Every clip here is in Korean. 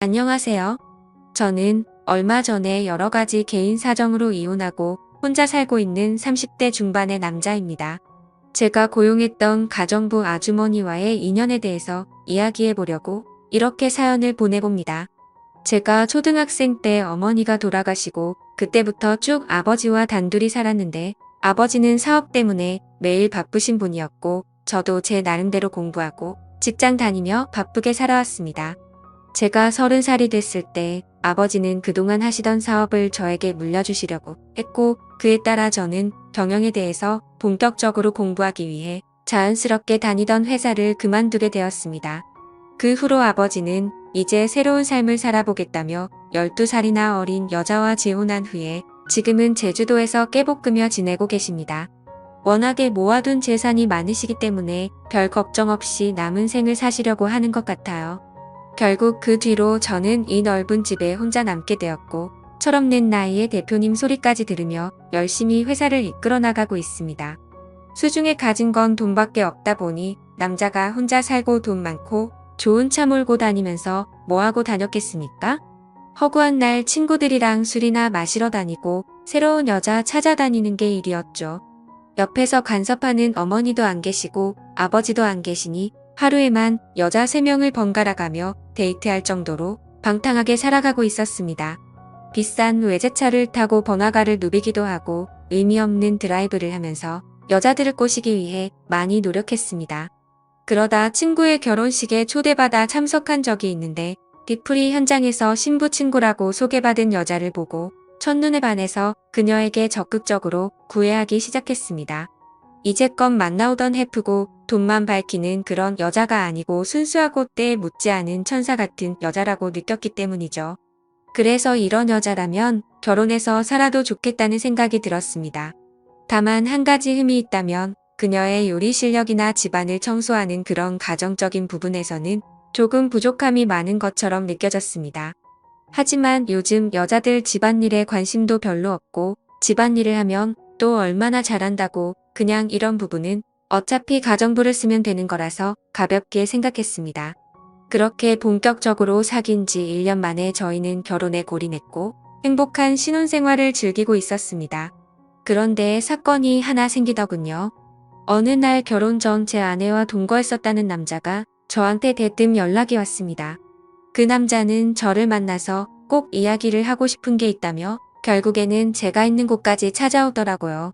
안녕하세요. 저는 얼마 전에 여러 가지 개인 사정으로 이혼하고 혼자 살고 있는 30대 중반의 남자입니다. 제가 고용했던 가정부 아주머니와의 인연에 대해서 이야기해 보려고 이렇게 사연을 보내봅니다. 제가 초등학생 때 어머니가 돌아가시고 그때부터 쭉 아버지와 단둘이 살았는데 아버지는 사업 때문에 매일 바쁘신 분이었고 저도 제 나름대로 공부하고 직장 다니며 바쁘게 살아왔습니다. 제가 30살이 됐을 때 아버지는 그동안 하시던 사업을 저에게 물려주시려고 했고 그에 따라 저는 경영에 대해서 본격적으로 공부하기 위해 자연스럽게 다니던 회사를 그만두게 되었습니다. 그 후로 아버지는 이제 새로운 삶을 살아보겠다며 12살이나 어린 여자와 재혼한 후에 지금은 제주도에서 깨볶으며 지내고 계십니다. 워낙에 모아둔 재산이 많으시기 때문에 별 걱정 없이 남은 생을 사시려고 하는 것 같아요. 결국 그 뒤로 저는 이 넓은 집에 혼자 남게 되었고 철없는 나이에 대표님 소리까지 들으며 열심히 회사를 이끌어 나가고 있습니다. 수중에 가진 건 돈밖에 없다 보니 남자가 혼자 살고 돈 많고 좋은 차 몰고 다니면서 뭐하고 다녔겠습니까? 허구한 날 친구들이랑 술이나 마시러 다니고 새로운 여자 찾아다니는 게 일이었죠. 옆에서 간섭하는 어머니도 안 계시고 아버지도 안 계시니 하루에만 여자 3명을 번갈아 가며 데이트할 정도로 방탕하게 살아가고 있었습니다. 비싼 외제차를 타고 번화가를 누비기도 하고 의미 없는 드라이브를 하면서 여자들을 꼬시기 위해 많이 노력했습니다. 그러다 친구의 결혼식에 초대받아 참석한 적이 있는데 뒤풀이 현장에서 신부 친구라고 소개받은 여자를 보고 첫눈에 반해서 그녀에게 적극적으로 구애하기 시작했습니다. 이제껏 만나오던 해프고 돈만 밝히는 그런 여자가 아니고 순수하고 때에 묻지 않은 천사 같은 여자라고 느꼈기 때문이죠. 그래서 이런 여자라면 결혼해서 살아도 좋겠다는 생각이 들었습니다. 다만 한 가지 흠이 있다면 그녀의 요리 실력이나 집안을 청소하는 그런 가정적인 부분에서는 조금 부족함이 많은 것처럼 느껴졌습니다. 하지만 요즘 여자들 집안일에 관심도 별로 없고 집안일을 하면 또 얼마나 잘한다고 그냥 이런 부분은 어차피 가정부를 쓰면 되는 거라서 가볍게 생각했습니다. 그렇게 본격적으로 사귄 지 1년 만에 저희는 결혼에 골인했고 행복한 신혼생활을 즐기고 있었습니다. 그런데 사건이 하나 생기더군요. 어느 날 결혼 전 제 아내와 동거했었다는 남자가 저한테 대뜸 연락이 왔습니다. 그 남자는 저를 만나서 꼭 이야기를 하고 싶은 게 있다며 결국에는 제가 있는 곳까지 찾아오더라고요.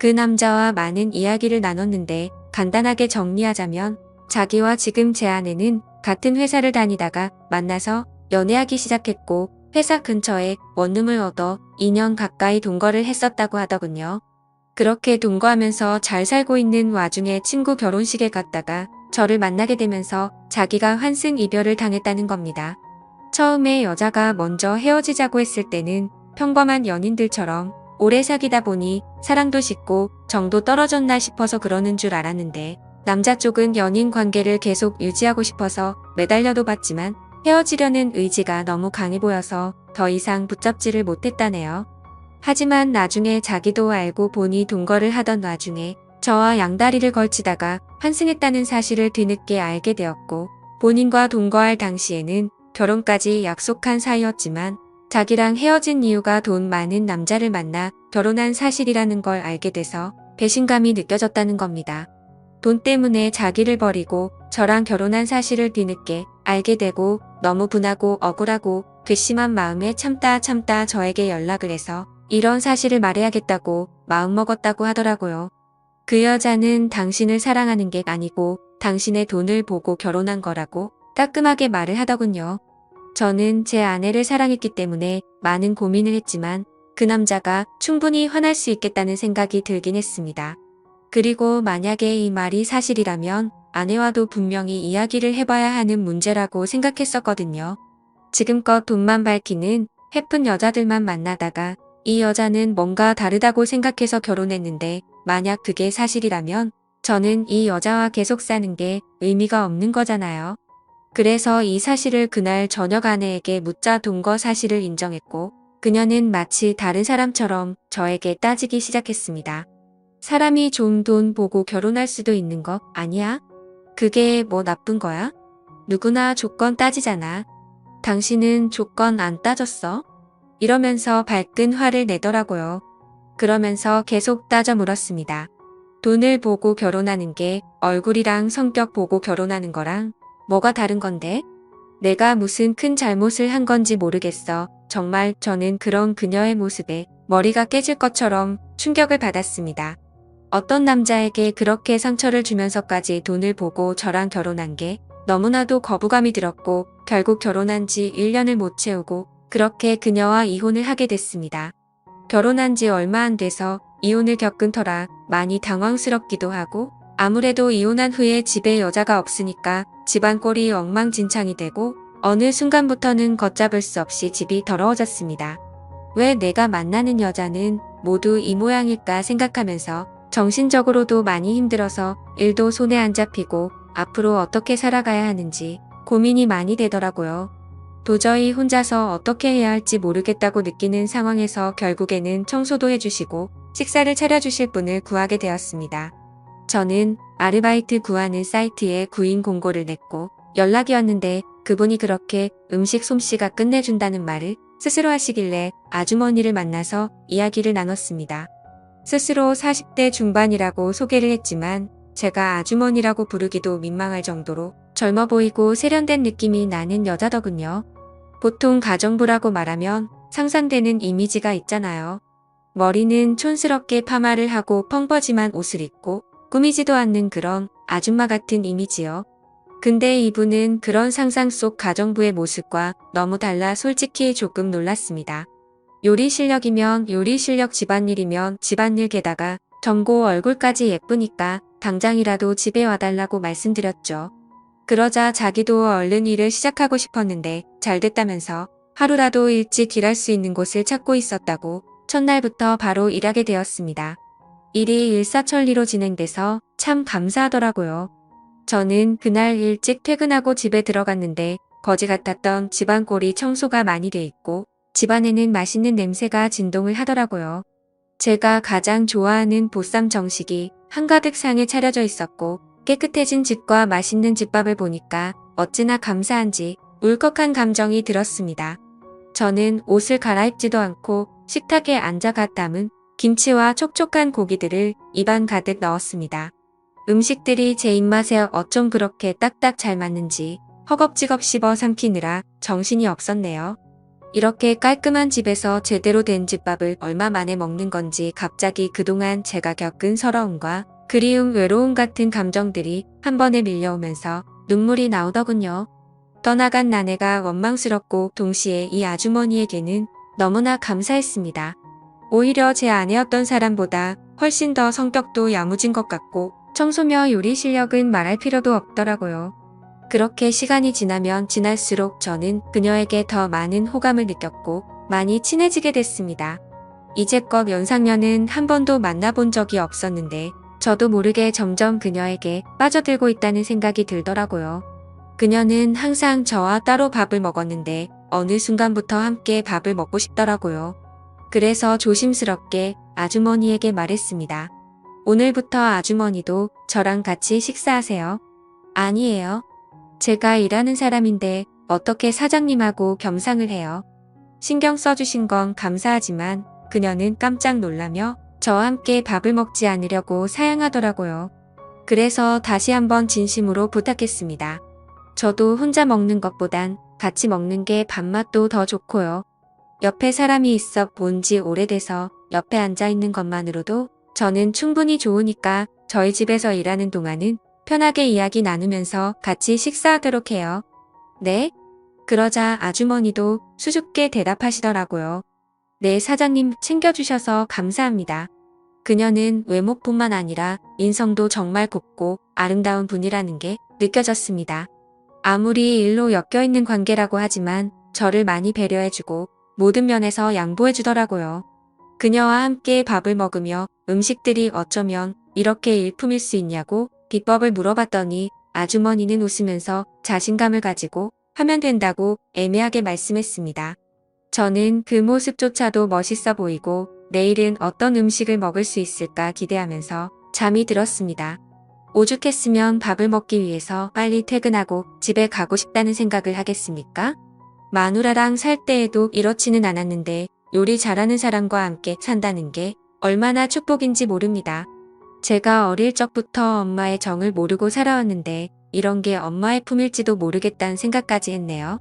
그 남자와 많은 이야기를 나눴는데 간단하게 정리하자면 자기와 지금 제 아내는 같은 회사를 다니다가 만나서 연애하기 시작했고 회사 근처에 원룸을 얻어 2년 가까이 동거를 했었다고 하더군요. 그렇게 동거하면서 잘 살고 있는 와중에 친구 결혼식에 갔다가 저를 만나게 되면서 자기가 환승 이별을 당했다는 겁니다. 처음에 여자가 먼저 헤어지자고 했을 때는 평범한 연인들처럼 오래 사귀다 보니 사랑도 식고 정도 떨어졌나 싶어서 그러는 줄 알았는데 남자 쪽은 연인 관계를 계속 유지하고 싶어서 매달려도 봤지만 헤어지려는 의지가 너무 강해 보여서 더 이상 붙잡지를 못했다네요. 하지만 나중에 자기도 알고 보니 동거를 하던 와중에 저와 양다리를 걸치다가 환승했다는 사실을 뒤늦게 알게 되었고 본인과 동거할 당시에는 결혼까지 약속한 사이였지만 자기랑 헤어진 이유가 돈 많은 남자를 만나 결혼한 사실이라는 걸 알게 돼서 배신감이 느껴졌다는 겁니다. 돈 때문에 자기를 버리고 저랑 결혼한 사실을 뒤늦게 알게 되고 너무 분하고 억울하고 괘씸한 마음에 참다 저에게 연락을 해서 이런 사실을 말해야겠다고 마음먹었다고 하더라고요. 그 여자는 당신을 사랑하는 게 아니고 당신의 돈을 보고 결혼한 거라고 따끔하게 말을 하더군요. 저는 제 아내를 사랑했기 때문에 많은 고민을 했지만 그 남자가 충분히 화날 수 있겠다는 생각이 들긴 했습니다. 그리고 만약에 이 말이 사실이라면 아내와도 분명히 이야기를 해봐야 하는 문제라고 생각했었거든요. 지금껏 돈만 밝히는 해픈 여자들만 만나다가 이 여자는 뭔가 다르다고 생각해서 결혼했는데 만약 그게 사실이라면 저는 이 여자와 계속 사는 게 의미가 없는 거잖아요. 그래서 이 사실을 그날 저녁 아내에게 묻자 동거 사실을 인정했고 그녀는 마치 다른 사람처럼 저에게 따지기 시작했습니다. 사람이 좋은 돈 보고 결혼할 수도 있는 거 아니야? 그게 뭐 나쁜 거야? 누구나 조건 따지잖아. 당신은 조건 안 따졌어? 이러면서 발끈 화를 내더라고요. 그러면서 계속 따져 물었습니다. 돈을 보고 결혼하는 게 얼굴이랑 성격 보고 결혼하는 거랑 뭐가 다른 건데? 내가 무슨 큰 잘못을 한 건지 모르겠어. 정말 저는 그런 그녀의 모습에 머리가 깨질 것처럼 충격을 받았습니다. 어떤 남자에게 그렇게 상처를 주면서까지 돈을 보고 저랑 결혼한 게 너무나도 거부감이 들었고 결국 결혼한 지 1년을 못 채우고 그렇게 그녀와 이혼을 하게 됐습니다. 결혼한 지 얼마 안 돼서 이혼을 겪은 터라 많이 당황스럽기도 하고 아무래도 이혼한 후에 집에 여자가 없으니까 집안 꼴이 엉망진창이 되고 어느 순간부터는 걷잡을 수 없이 집이 더러워졌습니다. 왜 내가 만나는 여자는 모두 이 모양일까 생각하면서 정신적으로도 많이 힘들어서 일도 손에 안 잡히고 앞으로 어떻게 살아가야 하는지 고민이 많이 되더라고요. 도저히 혼자서 어떻게 해야 할지 모르겠다고 느끼는 상황에서 결국에는 청소도 해주시고 식사를 차려주실 분을 구하게 되었습니다. 저는 아르바이트 구하는 사이트에 구인 공고를 냈고 연락이 왔는데 그분이 그렇게 음식 솜씨가 끝내준다는 말을 스스로 하시길래 아주머니를 만나서 이야기를 나눴습니다. 스스로 40대 중반이라고 소개를 했지만 제가 아주머니라고 부르기도 민망할 정도로 젊어 보이고 세련된 느낌이 나는 여자더군요. 보통 가정부라고 말하면 상상되는 이미지가 있잖아요. 머리는 촌스럽게 파마를 하고 펑퍼짐한 옷을 입고 꾸미지도 않는 그런 아줌마 같은 이미지요. 근데 이분은 그런 상상 속 가정부의 모습과 너무 달라 솔직히 조금 놀랐습니다. 요리 실력이면 요리 실력, 집안일이면 집안일, 게다가 전고 얼굴까지 예쁘니까 당장이라도 집에 와달라고 말씀드렸죠. 그러자 자기도 얼른 일을 시작하고 싶었는데 잘 됐다면서 하루라도 일찍 일할 수 있는 곳을 찾고 있었다고 첫날부터 바로 일하게 되었습니다. 일이 일사천리로 진행돼서 참 감사하더라고요. 저는 그날 일찍 퇴근하고 집에 들어갔는데 거지 같았던 집안 꼴이 청소가 많이 돼 있고 집안에는 맛있는 냄새가 진동을 하더라고요. 제가 가장 좋아하는 보쌈 정식이 한가득 상에 차려져 있었고 깨끗해진 집과 맛있는 집밥을 보니까 어찌나 감사한지 울컥한 감정이 들었습니다. 저는 옷을 갈아입지도 않고 식탁에 앉아 갓 담은 김치와 촉촉한 고기들을 입안 가득 넣었습니다. 음식들이 제 입맛에 어쩜 그렇게 딱딱 잘 맞는지 허겁지겁 씹어 삼키느라 정신이 없었네요. 이렇게 깔끔한 집에서 제대로 된 집밥을 얼마 만에 먹는 건지 갑자기 그동안 제가 겪은 서러움과 그리움, 외로움 같은 감정들이 한 번에 밀려오면서 눈물이 나오더군요. 떠나간 아내가 원망스럽고 동시에 이 아주머니에게는 너무나 감사했습니다. 오히려 제 아내였던 사람보다 훨씬 더 성격도 야무진 것 같고 청소며 요리 실력은 말할 필요도 없더라고요. 그렇게 시간이 지나면 지날수록 저는 그녀에게 더 많은 호감을 느꼈고 많이 친해지게 됐습니다. 이제껏 연상녀는 한 번도 만나본 적이 없었는데 저도 모르게 점점 그녀에게 빠져들고 있다는 생각이 들더라고요. 그녀는 항상 저와 따로 밥을 먹었는데 어느 순간부터 함께 밥을 먹고 싶더라고요. 그래서 조심스럽게 아주머니에게 말했습니다. 오늘부터 아주머니도 저랑 같이 식사하세요. 아니에요. 제가 일하는 사람인데 어떻게 사장님하고 겸상을 해요. 신경 써주신 건 감사하지만 그녀는 깜짝 놀라며 저와 함께 밥을 먹지 않으려고 사양하더라고요. 그래서 다시 한번 진심으로 부탁했습니다. 저도 혼자 먹는 것보단 같이 먹는 게 밥맛도 더 좋고요. 옆에 사람이 있어 본 지 오래돼서 옆에 앉아있는 것만으로도 저는 충분히 좋으니까 저희 집에서 일하는 동안은 편하게 이야기 나누면서 같이 식사하도록 해요. 네? 그러자 아주머니도 수줍게 대답하시더라고요. 네, 사장님 챙겨주셔서 감사합니다. 그녀는 외모뿐만 아니라 인성도 정말 곱고 아름다운 분이라는 게 느껴졌습니다. 아무리 일로 엮여있는 관계라고 하지만 저를 많이 배려해주고 모든 면에서 양보해주더라고요. 그녀와 함께 밥을 먹으며 음식들이 어쩌면 이렇게 일품일 수 있냐고 비법을 물어봤더니 아주머니는 웃으면서 자신감을 가지고 하면 된다고 애매하게 말씀했습니다. 저는 그 모습조차도 멋있어 보이고 내일은 어떤 음식을 먹을 수 있을까 기대하면서 잠이 들었습니다. 오죽했으면 밥을 먹기 위해서 빨리 퇴근하고 집에 가고 싶다는 생각을 하겠습니까? 마누라랑 살 때에도 이렇지는 않았는데 요리 잘하는 사람과 함께 산다는 게 얼마나 축복인지 모릅니다. 제가 어릴 적부터 엄마의 정을 모르고 살아왔는데 이런 게 엄마의 품일지도 모르겠다는 생각까지 했네요.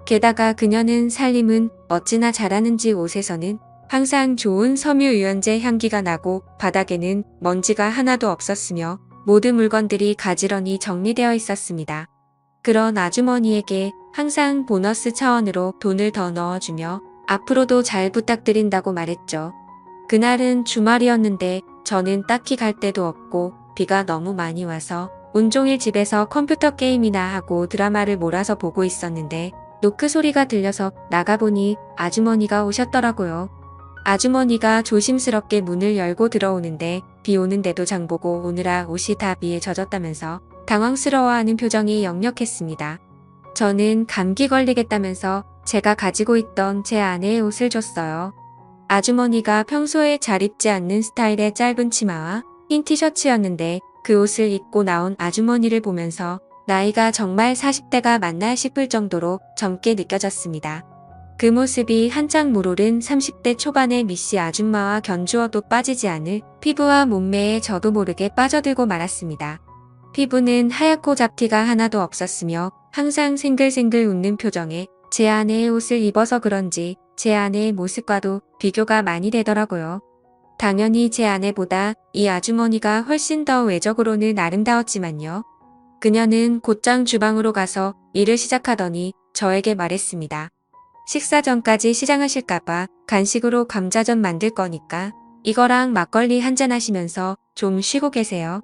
게다가 그녀는 살림은 어찌나 잘하는지 옷에서는 항상 좋은 섬유유연제 향기가 나고 바닥에는 먼지가 하나도 없었으며 모든 물건들이 가지런히 정리되어 있었습니다. 그런 아주머니에게 항상 보너스 차원으로 돈을 더 넣어주며 앞으로도 잘 부탁드린다고 말했죠. 그날은 주말이었는데 저는 딱히 갈 데도 없고 비가 너무 많이 와서 온종일 집에서 컴퓨터 게임이나 하고 드라마를 몰아서 보고 있었는데 노크 소리가 들려서 나가보니 아주머니가 오셨더라고요. 아주머니가 조심스럽게 문을 열고 들어오는데 비 오는데도 장보고 오느라 옷이 다 비에 젖었다면서 당황스러워하는 표정이 역력했습니다. 저는 감기 걸리겠다면서 제가 가지고 있던 제 아내의 옷을 줬어요. 아주머니가 평소에 잘 입지 않는 스타일의 짧은 치마와 흰 티셔츠였는데 그 옷을 입고 나온 아주머니를 보면서 나이가 정말 40대가 맞나 싶을 정도로 젊게 느껴졌습니다. 그 모습이 한창 물오른 30대 초반의 미씨 아줌마와 견주어도 빠지지 않을 피부와 몸매에 저도 모르게 빠져들고 말았습니다. 피부는 하얗고 잡티가 하나도 없었으며 항상 생글생글 웃는 표정에 제 아내의 옷을 입어서 그런지 제 아내의 모습과도 비교가 많이 되더라고요. 당연히 제 아내보다 이 아주머니가 훨씬 더 외적으로는 아름다웠지만요. 그녀는 곧장 주방으로 가서 일을 시작하더니 저에게 말했습니다. 식사 전까지 시장하실까봐 간식으로 감자전 만들 거니까 이거랑 막걸리 한잔 하시면서 좀 쉬고 계세요.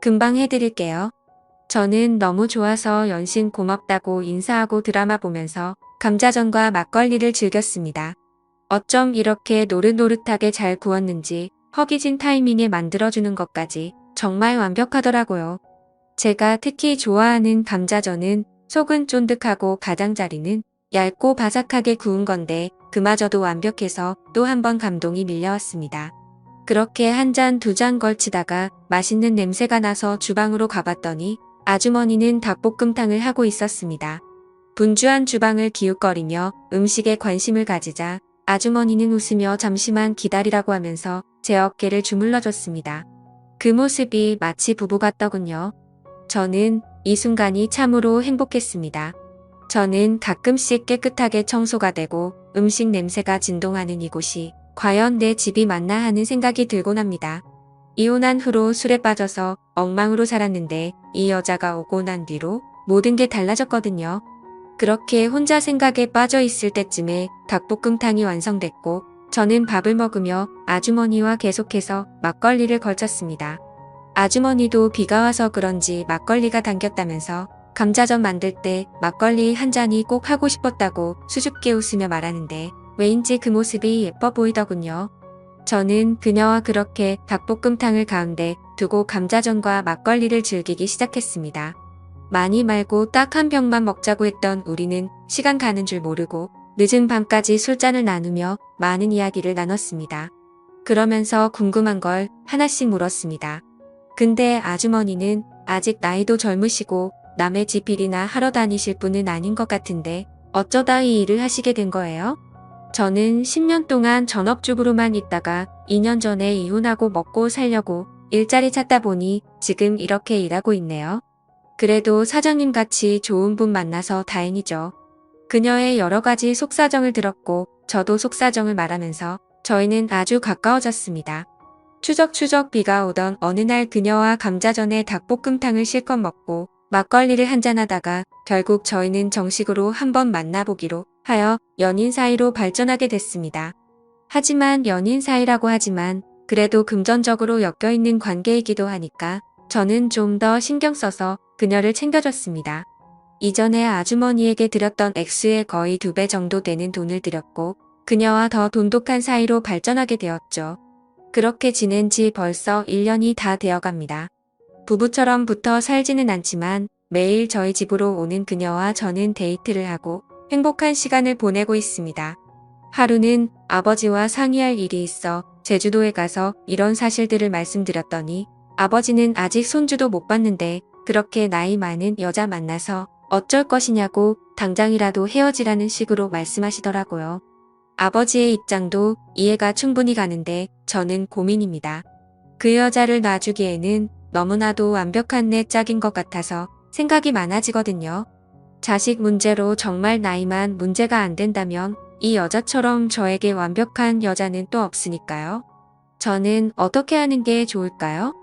금방 해드릴게요. 저는 너무 좋아서 연신 고맙다고 인사하고 드라마 보면서 감자전과 막걸리를 즐겼습니다. 어쩜 이렇게 노릇노릇하게 잘 구웠는지 허기진 타이밍에 만들어주는 것까지 정말 완벽하더라고요. 제가 특히 좋아하는 감자전은 속은 쫀득하고 가장자리는 얇고 바삭하게 구운 건데 그마저도 완벽해서 또 한 번 감동이 밀려왔습니다. 그렇게 한 잔 두 잔 걸치다가 맛있는 냄새가 나서 주방으로 가봤더니 아주머니는 닭볶음탕을 하고 있었습니다. 분주한 주방을 기웃거리며 음식에 관심을 가지자 아주머니는 웃으며 잠시만 기다리라고 하면서 제 어깨를 주물러줬습니다. 그 모습이 마치 부부 같더군요. 저는 이 순간이 참으로 행복했습니다. 저는 가끔씩 깨끗하게 청소가 되고 음식 냄새가 진동하는 이곳이 과연 내 집이 맞나 하는 생각이 들곤 합니다. 이혼한 후로 술에 빠져서 엉망으로 살았는데 이 여자가 오고 난 뒤로 모든 게 달라졌거든요. 그렇게 혼자 생각에 빠져 있을 때쯤에 닭볶음탕이 완성됐고 저는 밥을 먹으며 아주머니와 계속해서 막걸리를 걸쳤습니다. 아주머니도 비가 와서 그런지 막걸리가 당겼다면서 감자전 만들 때 막걸리 한 잔이 꼭 하고 싶었다고 수줍게 웃으며 말하는데 왜인지 그 모습이 예뻐 보이더군요. 저는 그녀와 그렇게 닭볶음탕을 가운데 두고 감자전과 막걸리를 즐기기 시작했습니다. 많이 말고 딱 한 병만 먹자고 했던 우리는 시간 가는 줄 모르고 늦은 밤까지 술잔을 나누며 많은 이야기를 나눴습니다. 그러면서 궁금한 걸 하나씩 물었습니다. 근데 아주머니는 아직 나이도 젊으시고 남의 집 일이나 하러 다니실 분은 아닌 것 같은데 어쩌다 이 일을 하시게 된 거예요? 저는 10년 동안 전업주부로만 있다가 2년 전에 이혼하고 먹고 살려고 일자리 찾다 보니 지금 이렇게 일하고 있네요. 그래도 사장님같이 좋은 분 만나서 다행이죠. 그녀의 여러 가지 속사정을 들었고 저도 속사정을 말하면서 저희는 아주 가까워졌습니다. 추적추적 비가 오던 어느 날 그녀와 감자전에 닭볶음탕을 실컷 먹고 막걸리를 한잔하다가 결국 저희는 정식으로 한번 만나보기로 하여 연인 사이로 발전하게 됐습니다. 하지만 연인 사이라고 하지만 그래도 금전적으로 엮여있는 관계이기도 하니까 저는 좀 더 신경 써서 그녀를 챙겨줬습니다. 이전에 아주머니에게 드렸던 액수의 거의 2배 정도 되는 돈을 드렸고 그녀와 더 돈독한 사이로 발전하게 되었죠. 그렇게 지낸 지 벌써 1년이 다 되어갑니다. 부부처럼 붙어 살지는 않지만 매일 저희 집으로 오는 그녀와 저는 데이트를 하고 행복한 시간을 보내고 있습니다. 하루는 아버지와 상의할 일이 있어 제주도에 가서 이런 사실들을 말씀드렸더니 아버지는 아직 손주도 못 봤는데 그렇게 나이 많은 여자 만나서 어쩔 것이냐고 당장이라도 헤어지라는 식으로 말씀하시더라고요. 아버지의 입장도 이해가 충분히 가는데 저는 고민입니다. 그 여자를 놔주기에는 너무나도 완벽한 내 짝인 것 같아서 생각이 많아지거든요. 자식 문제로 정말 나이만 문제가 안 된다면 이 여자처럼 저에게 완벽한 여자는 또 없으니까요. 저는 어떻게 하는 게 좋을까요?